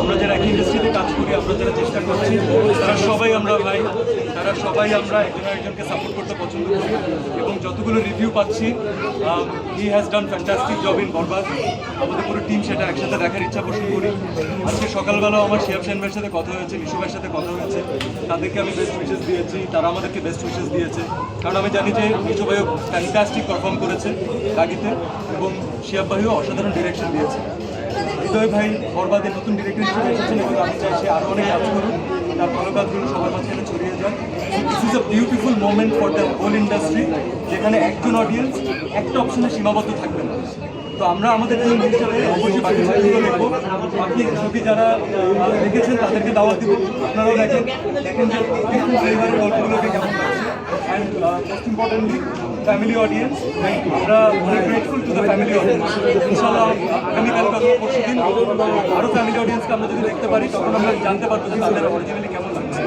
আমরা যারা একই ইন্ডাস্ট্রিতে কাজ করি, আমরা যারা চেষ্টা করছি, তারা সবাই আমরা ভাই, তারা সবাই আমরা একজনকে সাপোর্ট করতে পছন্দ করি। এবং যতগুলো রিভিউ পাচ্ছি, he has done fantastic job in Borbaad. আমাদের পুরো টিম সেটা একসাথে দেখার ইচ্ছা পোষণ করি। আজকে সকালবেলাও আমার শিহাব শাহীন ভাইয়ের সাথে কথা হয়েছে, মিশু ভাইয়ের সাথে কথা হয়েছে, তাদেরকে আমি বেস্ট উইশেস দিয়েছি, তারা আমাদেরকে বেস্ট উইশেস দিয়েছে। কারণ আমি জানি যে মিশু ভাইও ফ্যান্টাস্টিক পারফর্ম করেছে বাগিতে, এবং শিহাব ভাইও অসাধারণ ডিরেকশন দিয়েছে। হৃদয় ভাই বরবাদের নতুন ডিরেক্টর হিসেবে এসেছেন এবং আমি চাই সে আরও অনেক কাজ করুন, তার ভালো কাজগুলো সবার মাঝখানে ছড়িয়ে যায়। This is a beautiful moment for the whole industry, যেখানে একজন অডিয়েন্স একটা অপশনে সীমাবদ্ধ থাকবে না। তো আমরা আমাদের টিম হিসাবে অবশ্যই বাকি ছবিগুলো দেখবো, বাকি ছবি যারা দেখেছেন তাদেরকে দাওয়াত দিব, আপনারাও দেখেন যে ডিফারেন্ট ফ্লেভারের গল্পগুলোকে কেমন লাগছে। And most importantly family audience, আমরা অনেক grateful to the family audience. ইনশাআল্লাহ আগামীকালকে অথবা পরশু দিন আরও ফ্যামিলি অডিয়েন্সকে আমরা যদি দেখতে পারি, তখন আমরা জানতে পারবো যে তাদের অরিজিনালি কেমন লাগছে।